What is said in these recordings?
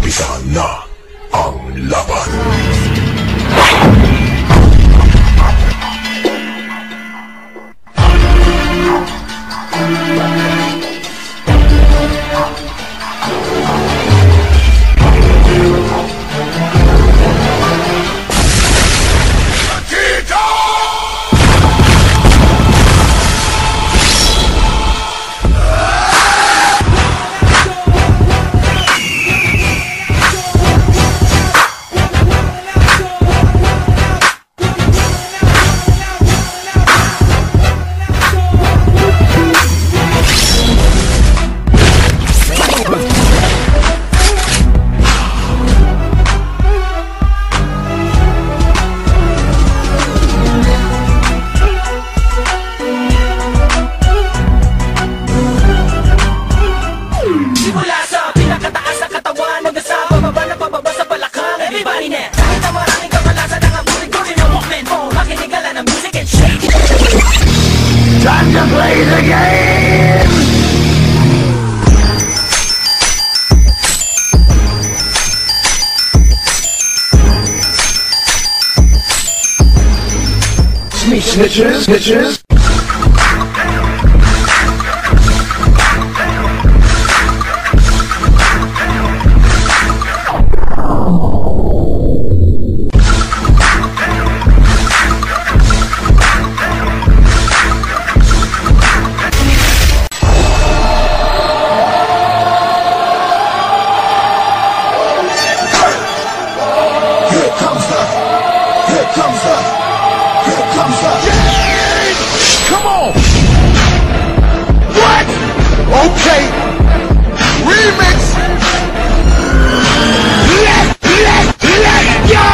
Umpisa na ang laban. Time to play the game! Snitches, snitches. Come on! What? Okay. Remix. Let's go!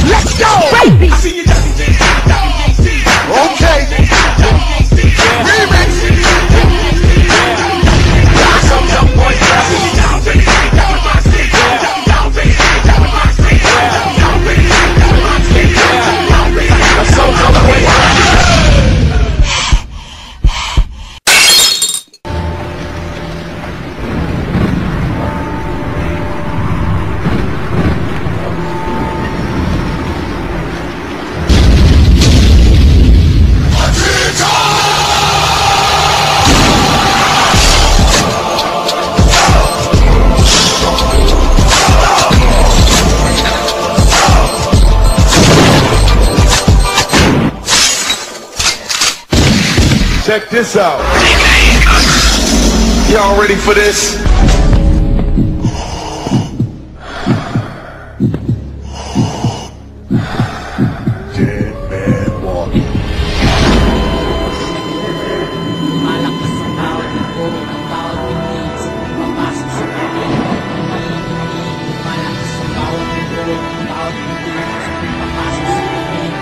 Let's go! Baby! Okay! Remix! Check this out. Y'all ready for this? Dead man walking. Malakas ang tawag ko, ang tawag pinis, papasok sa kanya. Malakas ang tawag ko, ang tawag pinis, papasok sa kanya.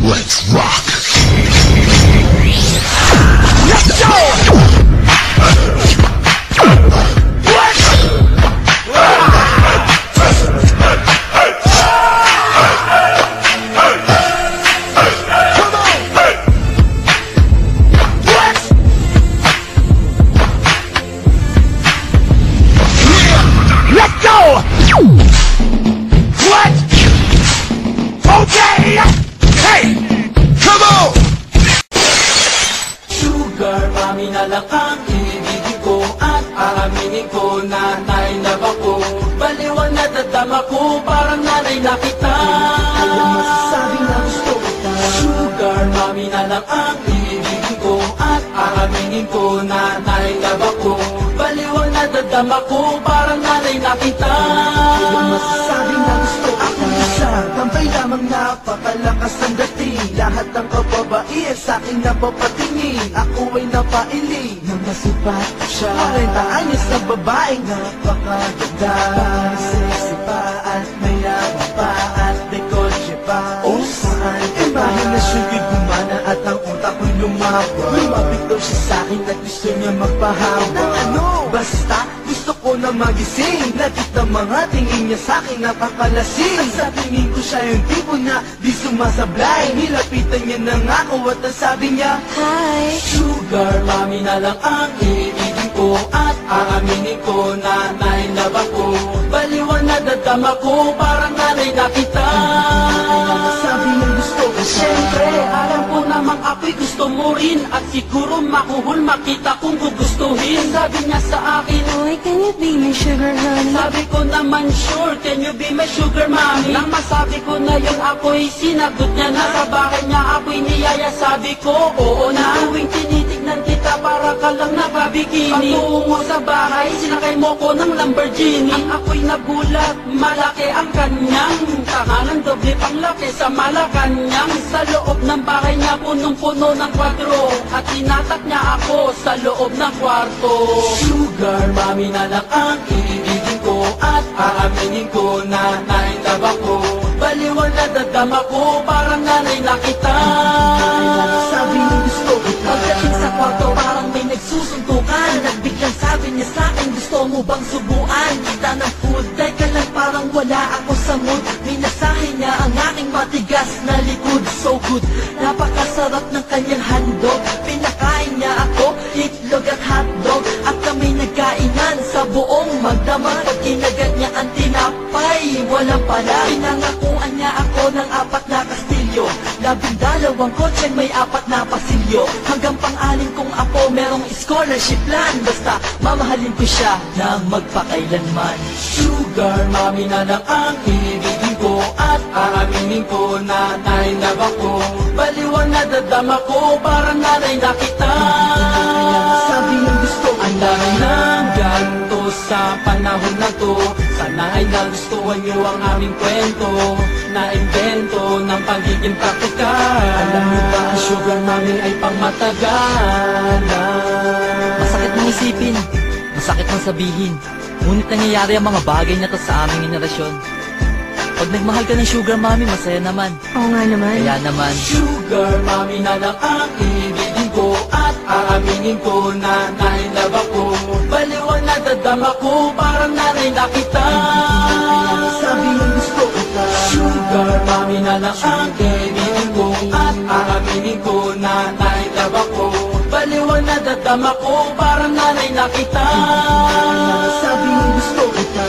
Let's rock! Let's go! Let's go! What? Okay! Hey! Come on! Sugar, mami na lang ang ibigin ko at aaminin ko, nanay na bako. Baliwan na dadama ko, parang nanay na kita. Alam masasabi na gusto kita. Sugar, mami na lang ang ibigin ko at aaminin ko, nanay na bako. Baliwan na dadama ko, parang nanay na kita. Alam masasabi na gusto kita. Ako isa, tambay lamang napakalakas ang dating. Lahat ng kababae sa akin napapatingin. Ako ay napaili na masipat ko siya. 40 anyos na babaeng napakaganda. Sexy pa at mayaman pa at may kotse pa. Oh sumapa. Lumapit daw siya sa'kin at gusto niya magpahawa. Ng ano? Basta gusto ko na magising. Lagit ng mga tingin niya sa'kin nakakalasing. Ang sa tingin ko siya yung tipo na di sumasablay. Nilapitan niya na nga ako at ang sabi niya, Hi! Sugar mommy na lang ang ibigin ko. At aaminin ko na nainlove ako. Baliwan na dadama ko, parang nanay na kita. Sabi niya gusto ko siya. Siyempre, alam ko namang ako'y gusto mo rin. At siguro makuhul makita kung gugustuhin. Sabi niya sa akin, Boy, can you be my sugar honey? sabi ko naman sure, can you be my sugar mommy? Nang masabi ko na yun ako'y sinagot niya na. Sa bahay niya ako'y niyaya, sabi ko oo na. Tuwing tinitignan kita para ka lang nakabikini. Patungo sa bahay, sinakay mo ko ng Lamborghini. Ang ako'y nagulat, malaki ang kanyang tahanan, doble pang laki sa Malacanang. Sa loob ng bahay niya punong-puno ng kwadro. At tinatak niya ako sa loob ng kwarto. Sugar mommy na lang ang ibigin ko. At aaminin ko na nainlove ako. Baliwan na dadama ko, parang nanay na kita. Sabi niya gusto kita. Pagdating sa kwarto parang may nagsusuntukan. Nagbiglang sabi niya sa'kin, gusto mo bang subuan kita ng food? Teka lang, parang wala ako sa mood. Minasahe niya ang aking matigas na likod. So good, napakasarap ng kanyang handog. Pinakain niya ako, itlog at hotdog. At kami nagkainan sa buong magdamag. Pag kinagat niya ang tinapay, walang pala. Pinangakuan niya ako ng 4 na kastilyo. 12 kotse, may 4 na pasilyo. Hanggang pang-anim kong apo, merong scholarship plan. Basta mamahalin ko siya ng magpakailanman. Sugar mommy na lang ang ibigin ko. At aaminin ko na nainlove ako. Baliwan na dadama ko, parang nanay na kita. Sabi niya gusto ko. Ang dami ng ganto sa panahon na to. Sana ay nagustuhan niyo ang aming kwento. Na-invento ng pagiging praktikal. Alam niyo ba ang sugar mommy ay pangmatagalan? Masakit mong isipin, masakit mong sabihin. Ngunit nangyayari ang mga bagay na to sa aming henerasyon. Pag nagmahal ka ng sugar mommy, masaya naman. Oo nga naman. Kaya naman, Sugar mommy na lang ang ibigin ko. At aaminin ko na nainlove ako. Baliwan na dadama ko, parang nanay na kita. Sabi niya gusto kita. Sugar mommy na lang ang ibigin ko. At aaminin ko na nainlove ako. Baliwan na dadama ko, parang nanay na kita. Sabi niya gusto kita.